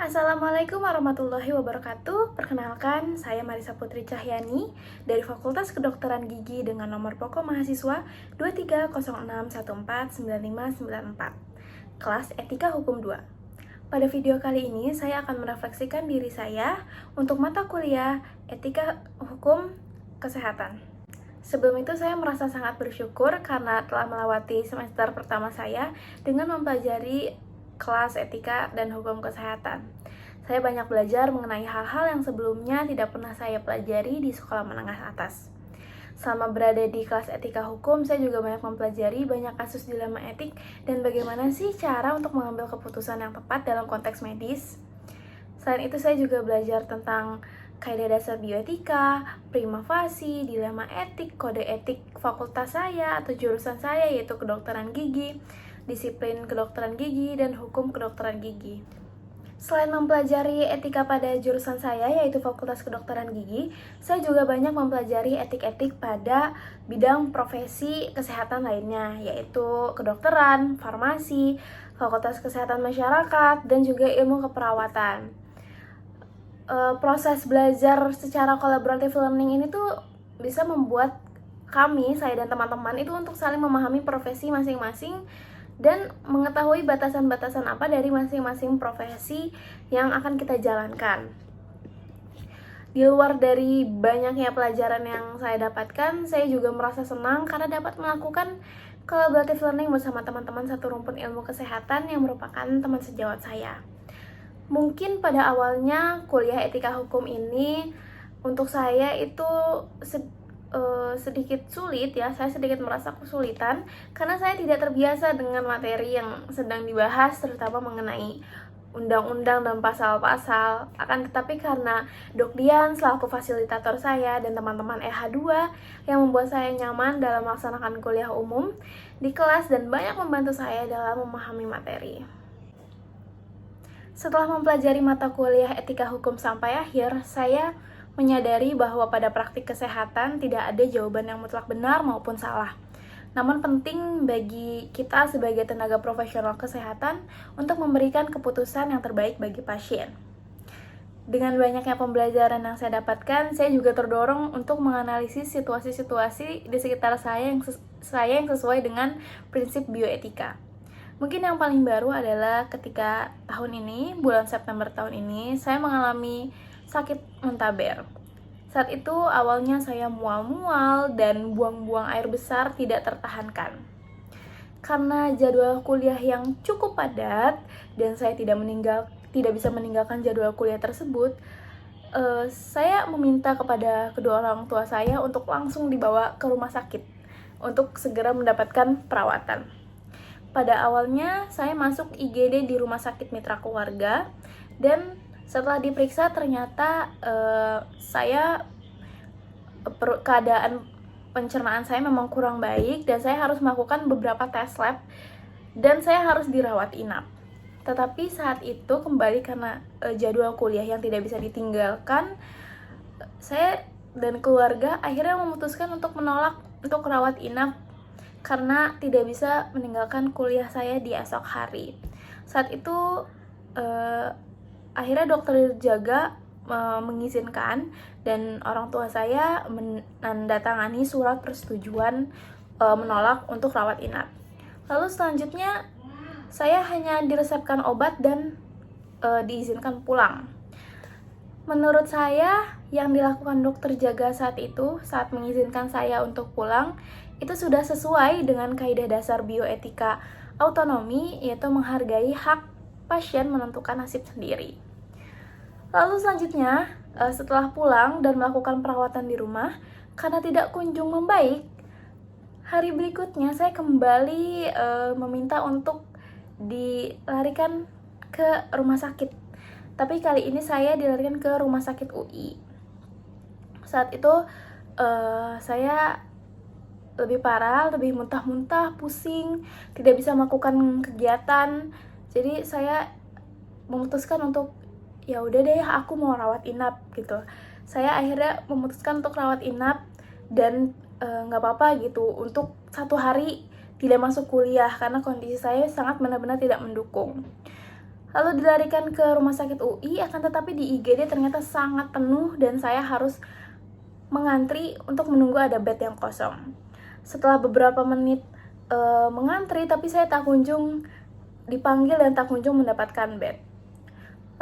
Assalamualaikum warahmatullahi wabarakatuh. Perkenalkan, saya Marisa Putri Cahyani dari Fakultas Kedokteran Gigi dengan nomor pokok mahasiswa 2306149594, kelas Etika Hukum 2. Pada video kali ini, saya akan merefleksikan diri saya untuk mata kuliah Etika Hukum Kesehatan. Sebelum itu, saya merasa sangat bersyukur karena telah melewati semester pertama saya dengan mempelajari kelas etika dan hukum kesehatan. Saya banyak belajar mengenai hal-hal yang sebelumnya tidak pernah saya pelajari di sekolah menengah atas. Selama berada di kelas etika hukum, saya juga banyak mempelajari banyak kasus dilema etik dan bagaimana sih cara untuk mengambil keputusan yang tepat dalam konteks medis. Selain itu, saya juga belajar tentang kaidah dasar bioetika, prima facie, dilema etik, kode etik fakultas saya atau jurusan saya yaitu kedokteran gigi, disiplin kedokteran gigi, dan hukum kedokteran gigi. Selain mempelajari etika pada jurusan saya yaitu Fakultas Kedokteran Gigi, saya juga banyak mempelajari etik-etik pada bidang profesi kesehatan lainnya yaitu kedokteran, farmasi, Fakultas Kesehatan Masyarakat, dan juga ilmu keperawatan. Proses belajar secara collaborative learning ini tuh bisa membuat saya dan teman-teman itu untuk saling memahami profesi masing-masing dan mengetahui batasan-batasan apa dari masing-masing profesi yang akan kita jalankan. Di luar dari banyaknya pelajaran yang saya dapatkan, saya juga merasa senang karena dapat melakukan collaborative learning bersama teman-teman satu rumpun ilmu kesehatan yang merupakan teman sejawat saya. Mungkin pada awalnya kuliah etika hukum ini untuk saya itu sedikit sulit ya, saya sedikit merasa kesulitan karena saya tidak terbiasa dengan materi yang sedang dibahas, terutama mengenai undang-undang dan pasal-pasal. Akan tetapi karena Dok Dian selaku fasilitator saya dan teman-teman EH2 yang membuat saya nyaman dalam melaksanakan kuliah umum di kelas dan banyak membantu saya dalam memahami materi. Setelah mempelajari mata kuliah etika hukum sampai akhir, saya menyadari bahwa pada praktik kesehatan tidak ada jawaban yang mutlak benar maupun salah. Namun penting bagi kita sebagai tenaga profesional kesehatan untuk memberikan keputusan yang terbaik bagi pasien. Dengan banyaknya pembelajaran yang saya dapatkan, saya juga terdorong untuk menganalisis situasi-situasi di sekitar saya yang sesuai dengan prinsip bioetika. Mungkin yang paling baru adalah ketika tahun ini, bulan September tahun ini, saya mengalami sakit muntaber. Saat itu awalnya saya mual-mual dan buang-buang air besar tidak tertahankan. Karena jadwal kuliah yang cukup padat dan saya tidak bisa meninggalkan jadwal kuliah tersebut, saya meminta kepada kedua orang tua saya untuk langsung dibawa ke rumah sakit untuk segera mendapatkan perawatan. Pada awalnya saya masuk IGD di Rumah Sakit Mitra Keluarga dan setelah diperiksa ternyata keadaan pencernaan saya memang kurang baik dan saya harus melakukan beberapa tes lab dan saya harus dirawat inap. Tetapi saat itu kembali karena jadwal kuliah yang tidak bisa ditinggalkan, saya dan keluarga akhirnya memutuskan untuk menolak untuk rawat inap karena tidak bisa meninggalkan kuliah saya di esok hari. Saat itu akhirnya dokter jaga mengizinkan dan orang tua saya menandatangani surat persetujuan menolak untuk rawat inap. Lalu selanjutnya saya hanya diresepkan obat dan diizinkan pulang. Menurut saya yang dilakukan dokter jaga saat itu saat mengizinkan saya untuk pulang itu sudah sesuai dengan kaidah dasar bioetika autonomi, yaitu menghargai hak pasien menentukan nasib sendiri. Lalu selanjutnya, setelah pulang dan melakukan perawatan di rumah, karena tidak kunjung membaik, hari berikutnya saya kembali meminta untuk dilarikan ke rumah sakit. Tapi kali ini saya dilarikan ke rumah sakit UI. Saat itu saya lebih parah, lebih muntah-muntah, pusing, tidak bisa melakukan kegiatan. Jadi saya memutuskan untuk ya udah deh aku mau rawat inap gitu. Saya akhirnya memutuskan untuk rawat inap dan nggak apa-apa gitu untuk 1 hari tidak masuk kuliah karena kondisi saya sangat benar-benar tidak mendukung. Lalu dilarikan ke rumah sakit UI, akan tetapi di IGD ternyata sangat penuh dan saya harus mengantri untuk menunggu ada bed yang kosong. Setelah beberapa menit mengantri, tapi saya tak kunjung dipanggil dan tak kunjung mendapatkan bed.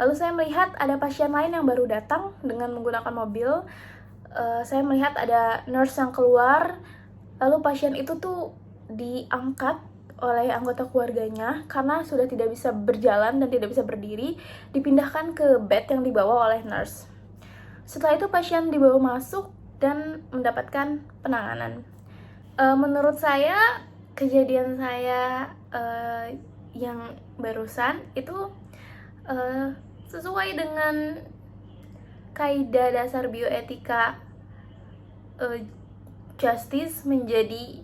Lalu saya melihat ada pasien lain yang baru datang dengan menggunakan mobil. Saya melihat ada nurse yang keluar, lalu pasien itu tuh diangkat oleh anggota keluarganya karena sudah tidak bisa berjalan dan tidak bisa berdiri, dipindahkan ke bed yang dibawa oleh nurse. Setelah itu pasien dibawa masuk dan mendapatkan penanganan. Menurut saya, kejadian saya yang barusan itu sesuai dengan kaidah dasar bioetika justice menjadi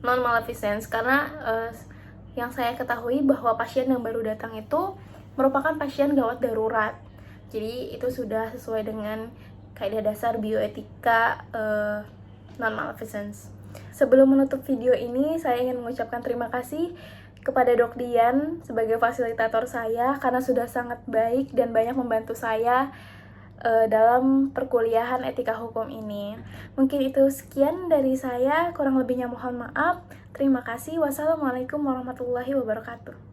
non-maleficence, karena yang saya ketahui bahwa pasien yang baru datang itu merupakan pasien gawat darurat. Jadi itu sudah sesuai dengan kaidah dasar bioetika non-maleficence. Sebelum menutup video ini, saya ingin mengucapkan terima kasih kepada Dok Dian sebagai fasilitator saya karena sudah sangat baik dan banyak membantu saya dalam perkuliahan etika hukum ini. Mungkin itu sekian dari saya, kurang lebihnya mohon maaf. Terima kasih. Wassalamualaikum warahmatullahi wabarakatuh.